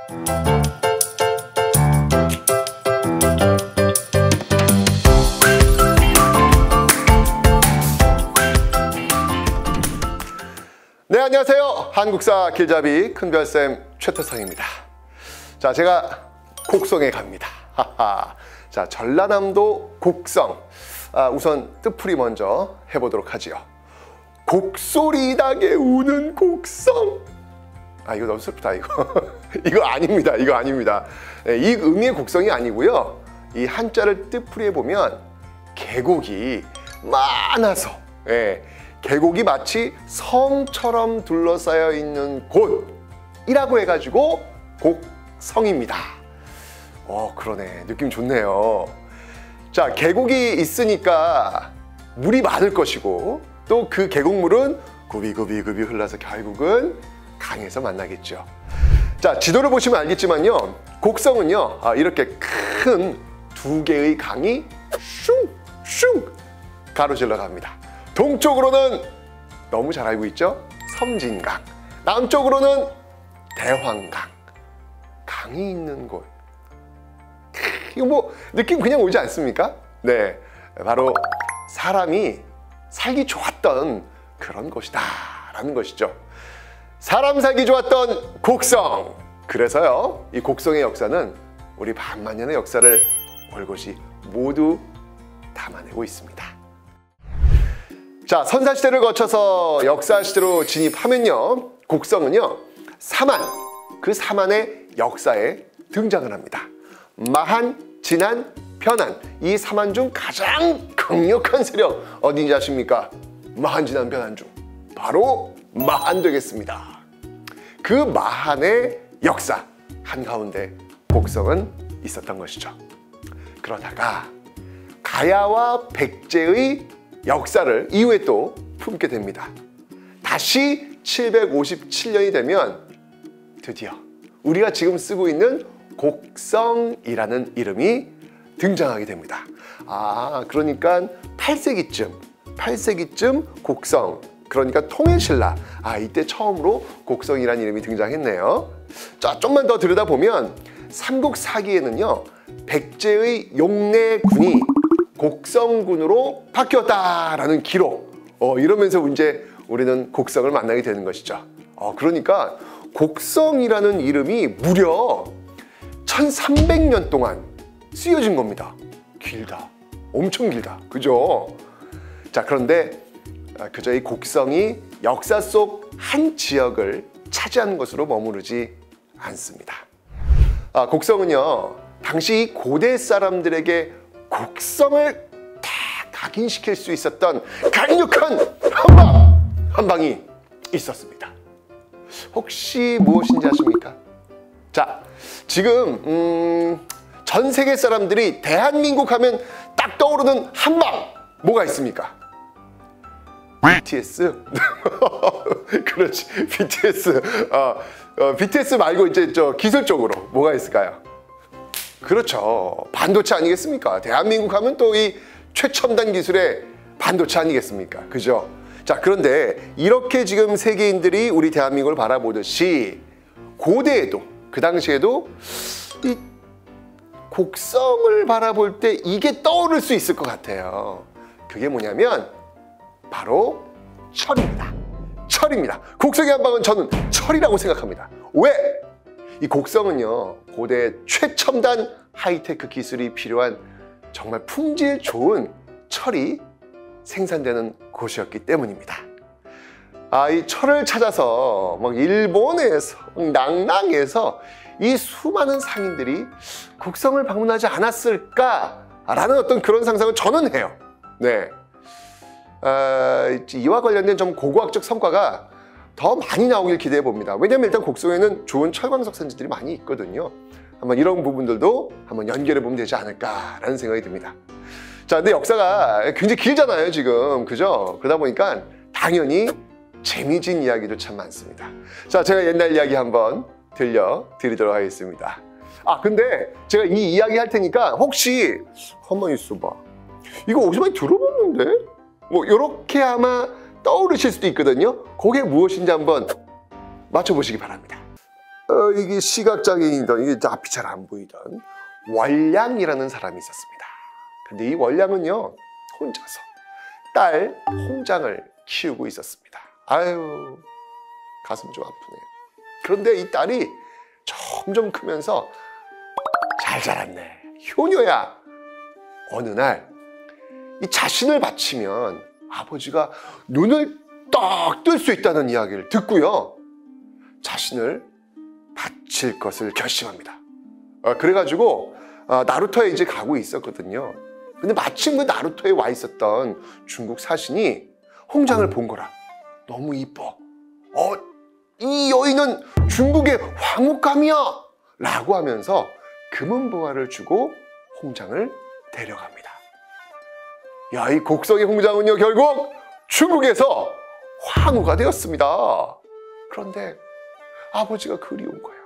네, 안녕하세요. 한국사 길잡이 큰별쌤 최태성입니다. 자, 제가 곡성에 갑니다. 자, 전라남도 곡성. 우선 뜻풀이 먼저 해보도록 하지요. 곡소리 나게 우는 곡성. 이거 너무 슬프다, 이거. 이거 아닙니다. 이거 아닙니다. 이 의미의 곡성이 아니고요. 이 한자를 뜻풀이해 보면 계곡이 많아서, 계곡이 마치 성처럼 둘러싸여 있는 곳이라고 해가지고 곡성입니다. 그러네. 느낌 좋네요. 자, 계곡이 있으니까 물이 많을 것이고 또 그 계곡물은 구비구비구비 흘러서 결국은 강에서 만나겠죠. 자, 지도를 보시면 알겠지만요. 곡성은요, 이렇게 큰 두 개의 강이 슝슝 가로질러 갑니다. 동쪽으로는 너무 잘 알고 있죠? 섬진강. 남쪽으로는 대황강. 강이 있는 곳. 이거 뭐 느낌 그냥 오지 않습니까? 네, 바로 사람이 살기 좋았던 그런 곳이다 라는 것이죠. 사람 살기 좋았던 곡성. 그래서요, 이 곡성의 역사는 우리 반만년의 역사를 올곧이 모두 담아내고 있습니다. 자, 선사시대를 거쳐서 역사시대로 진입하면요, 곡성은요, 사만, 그 사만의 역사에 등장을 합니다. 마한, 진한, 편한, 이 사만 중 가장 강력한 세력 어딘지 아십니까? 마한, 진한, 편한 중 바로 마한 되겠습니다. 그 마한의 역사 한가운데 곡성은 있었던 것이죠. 그러다가 가야와 백제의 역사를 이후에 또 품게 됩니다. 다시 757년이 되면 드디어 우리가 지금 쓰고 있는 곡성이라는 이름이 등장하게 됩니다. 그러니까 8세기쯤 곡성, 그러니까 통일신라, 이때 처음으로 곡성이라는 이름이 등장했네요. 자, 좀만 더 들여다보면 삼국사기에는요, 백제의 용내군이 곡성군으로 바뀌었다라는 기록, 이러면서 이제 우리는 곡성을 만나게 되는 것이죠. 그러니까 곡성이라는 이름이 무려 1300년 동안 쓰여진 겁니다. 길다. 엄청 길다. 그죠? 자, 그런데 그저 이 곡성이 역사 속 한 지역을 차지하는 것으로 머무르지 않습니다. 곡성은요, 당시 고대 사람들에게 곡성을 다 각인시킬 수 있었던 강력한 한 방이 있었습니다. 혹시 무엇인지 아십니까? 자, 지금 전 세계 사람들이 대한민국 하면 딱 떠오르는 한방 뭐가 있습니까? BTS? 그렇지, BTS. BTS 말고 이제 기술적으로 뭐가 있을까요? 그렇죠, 반도체 아니겠습니까? 대한민국 하면 또 이 최첨단 기술의 반도체 아니겠습니까? 그죠? 자, 그런데 이렇게 지금 세계인들이 우리 대한민국을 바라보듯이 고대에도, 그 당시에도 이 곡성을 바라볼 때 이게 떠오를 수 있을 것 같아요. 그게 뭐냐면 바로 철입니다. 철입니다. 곡성의 한방은 저는 철이라고 생각합니다. 왜? 이 곡성은요, 고대 최첨단 하이테크 기술이 필요한 정말 품질 좋은 철이 생산되는 곳이었기 때문입니다. 이 철을 찾아서 일본에서, 낭랑에서 이 수많은 상인들이 곡성을 방문하지 않았을까라는 어떤 그런 상상을 저는 해요. 네. 이와 관련된 좀 고고학적 성과가 더 많이 나오길 기대해 봅니다. 왜냐하면 일단 곡성에는 좋은 철광석 산지들이 많이 있거든요. 한번 이런 부분들도 한번 연결해 보면 되지 않을까라는 생각이 듭니다. 자, 근데 역사가 굉장히 길잖아요, 지금. 그죠? 그러다 보니까 당연히 재미진 이야기도 참 많습니다. 자, 제가 옛날 이야기 한번 들려드리도록 하겠습니다. 근데 제가 이 이야기 할 테니까 혹시 가만히 있어봐, 이거 어디서 많이 들어봤는데? 이렇게 아마 떠오르실 수도 있거든요. 그게 무엇인지 한번 맞춰보시기 바랍니다. 이게 시각장애인이던 이게 앞이 잘 안 보이던 월량이라는 사람이 있었습니다. 근데 이 월량은요 혼자서 딸 홍장을 키우고 있었습니다. 아유 가슴 좀 아프네요. 그런데 이 딸이 점점 크면서 잘 자랐네. 효녀야. 어느 날 이 자신을 바치면 아버지가 눈을 딱 뜰 수 있다는 이야기를 듣고요. 자신을 바칠 것을 결심합니다. 그래가지고 나루터에 이제 가고 있었거든요. 근데 마침 그 나루터에 와 있었던 중국 사신이 홍장을 본 거라. 너무 이뻐. 이 여인은 중국의 황후감이야! 라고 하면서 금은보화를 주고 홍장을 데려갑니다. 야, 이 곡성의 홍장은요, 결국 중국에서 황후가 되었습니다. 그런데 아버지가 그리운 거야.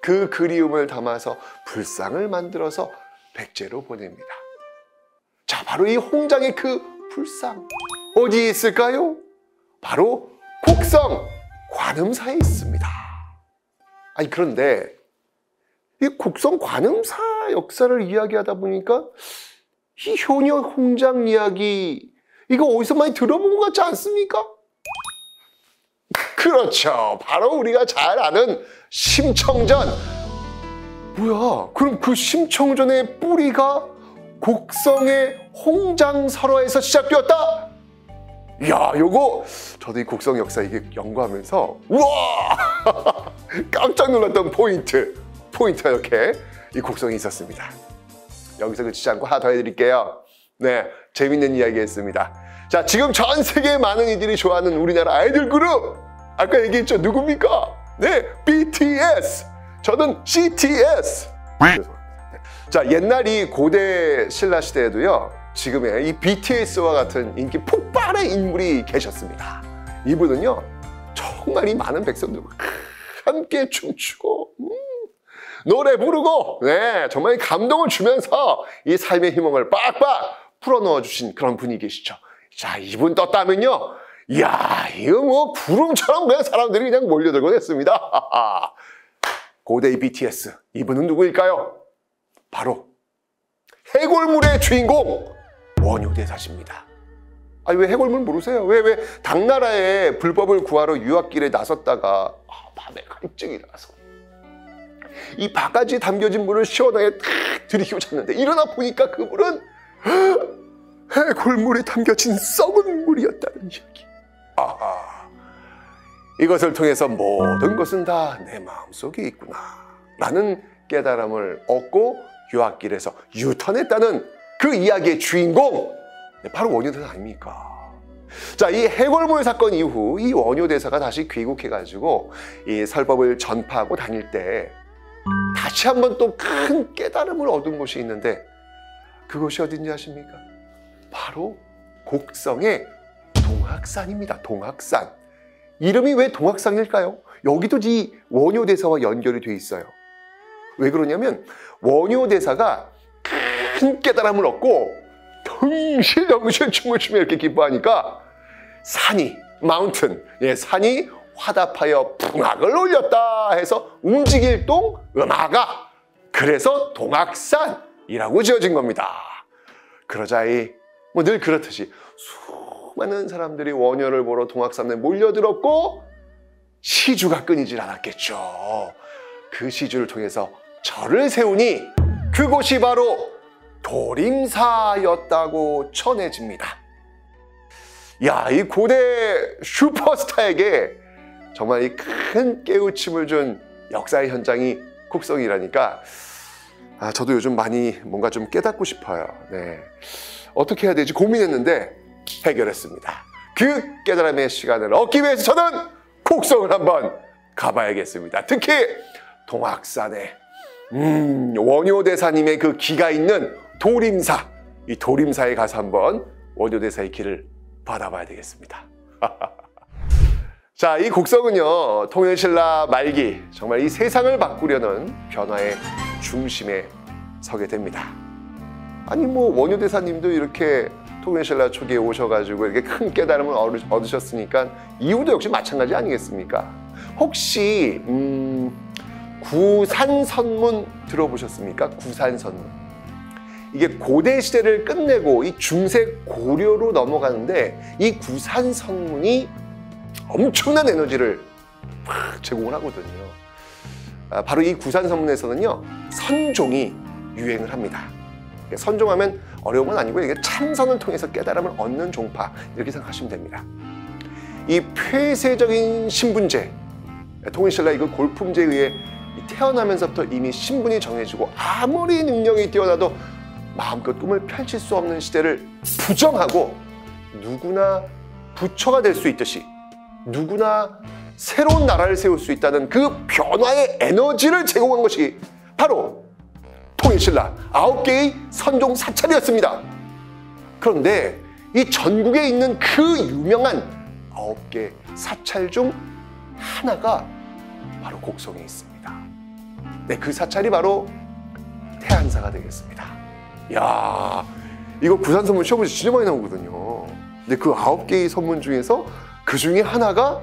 그 그리움을 담아서 불상을 만들어서 백제로 보냅니다. 자, 바로 이 홍장의 그 불상. 어디에 있을까요? 바로 곡성 관음사에 있습니다. 아니, 그런데 이 곡성 관음사 역사를 이야기하다 보니까 이 효녀 홍장 이야기 이거 어디서 많이 들어본 것 같지 않습니까? 그렇죠. 바로 우리가 잘 아는 심청전. 뭐야? 그럼 그 심청전의 뿌리가 곡성의 홍장설화에서 시작되었다? 이야, 요거 저도 이 곡성 역사 이게 연구하면서 우와! 깜짝 놀랐던 포인트가 이렇게 이 곡성이 있었습니다. 여기서 그치지 않고 하나 더 해드릴게요. 네, 재밌는 이야기 했습니다. 자, 지금 전 세계 많은 이들이 좋아하는 우리나라 아이돌 그룹 아까 얘기했죠? 누굽니까? 네, BTS. 저는 CTS. 자, 옛날 이 고대 신라 시대에도요, 지금의 이 BTS와 같은 인기 폭발의 인물이 계셨습니다. 이분은요, 정말 이 많은 백성들과 함께 춤추고 노래 부르고, 네, 정말 감동을 주면서 이 삶의 희망을 빡빡 풀어넣어 주신 그런 분이 계시죠. 자, 이분 떴다면요, 이야, 이거 뭐 구름처럼 그냥 사람들이 그냥 몰려들곤 했습니다. 고대의 BTS, 이분은 누구일까요? 바로 해골물의 주인공 원효대사십니다. 아니, 왜 해골물 모르세요? 왜 당나라의 불법을 구하러 유학길에 나섰다가 밤에 갈증이 나서 이 바가지에 담겨진 물을 시원하게 탁 들이키고 잤는데 일어나 보니까 그 물은 해골물에 담겨진 썩은 물이었다는 이야기. 아하, 이것을 통해서 모든 것은 다 내 마음속에 있구나 라는 깨달음을 얻고 유학길에서 유턴했다는 그 이야기의 주인공, 바로 원효대사 아닙니까? 자, 이 해골물 사건 이후 이 원효대사가 다시 귀국해가지고 이 설법을 전파하고 다닐 때 다시 한번 또 큰 깨달음을 얻은 곳이 있는데 그곳이 어딘지 아십니까? 바로 곡성의 동학산입니다. 동학산. 이름이 왜 동학산일까요? 여기도 이 원효대사와 연결이 돼 있어요. 왜 그러냐면 원효대사가 큰 깨달음을 얻고 덩실덩실 춤을 추며 이렇게 기뻐하니까 산이 화답하여 풍악을 올렸다 해서 움직일 동 음악아, 그래서 동학산이라고 지어진 겁니다. 그러자 뭐 늘 그렇듯이 수많은 사람들이 원효를 보러 동학산에 몰려들었고 시주가 끊이질 않았겠죠. 그 시주를 통해서 절을 세우니 그곳이 바로 도림사였다고 전해집니다. 야, 이 고대 슈퍼스타에게 정말 이 큰 깨우침을 준 역사의 현장이 곡성이라니까 저도 요즘 많이 뭔가 좀 깨닫고 싶어요. 네, 어떻게 해야 되지 고민했는데 해결했습니다. 그 깨달음의 시간을 얻기 위해서 저는 곡성을 한번 가봐야겠습니다. 특히 동학산에 원효대사님의 그 기가 있는 도림사, 이 도림사에 가서 한번 원효대사의 길을 받아봐야 되겠습니다. 자, 이 곡성은요, 통일신라 말기 정말 이 세상을 바꾸려는 변화의 중심에 서게 됩니다. 아니 뭐 원효대사님도 이렇게 통일신라 초기에 오셔가지고 이렇게 큰 깨달음을 얻으셨으니까 이후도 역시 마찬가지 아니겠습니까? 혹시 구산선문 들어보셨습니까? 구산선문. 이게 고대 시대를 끝내고 이 중세 고려로 넘어가는데 이 구산선문이 엄청난 에너지를 제공을 하거든요. 바로 이 구산선문에서는요, 선종이 유행을 합니다. 선종하면 어려운 건 아니고 이게 참선을 통해서 깨달음을 얻는 종파, 이렇게 생각하시면 됩니다. 이 폐쇄적인 신분제, 통일신라 이거 골품제에 의해 태어나면서부터 이미 신분이 정해지고 아무리 능력이 뛰어나도 마음껏 꿈을 펼칠 수 없는 시대를 부정하고 누구나 부처가 될 수 있듯이 누구나 새로운 나라를 세울 수 있다는 그 변화의 에너지를 제공한 것이 바로 통일신라 9개의 선종 사찰이었습니다. 그런데 이 전국에 있는 그 유명한 9개 사찰 중 하나가 바로 곡성에 있습니다. 네, 그 사찰이 바로 태안사가 되겠습니다. 이야, 이거 구산선문 시험에서 진짜 많이 나오거든요. 근데 그 9개의 선문 중에서 그 중에 하나가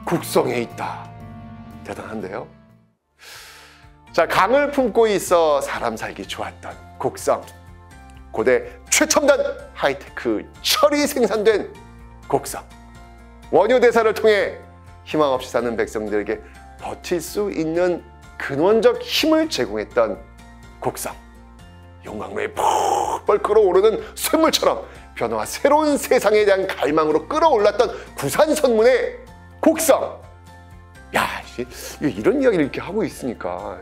곡성에 있다. 대단한데요? 자, 강을 품고 있어 사람 살기 좋았던 곡성. 고대 최첨단 하이테크 철이 생산된 곡성. 원효대사를 통해 희망 없이 사는 백성들에게 버틸 수 있는 근원적 힘을 제공했던 곡성. 용광로에 펄펄 끓어오르는 쇳물처럼 변화와 새로운 세상에 대한 갈망으로 끌어올랐던 구산선문의 곡성. 야, 이런 이야기를 이렇게 하고 있으니까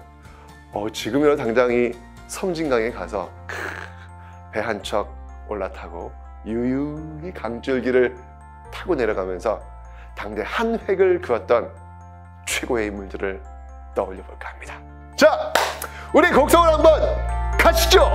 지금이라도 당장 이 섬진강에 가서 배 한 척 올라타고 유유히 강줄기를 타고 내려가면서 당대 한 획을 그었던 최고의 인물들을 떠올려 볼까 합니다. 자, 우리 곡성을 한번 가시죠.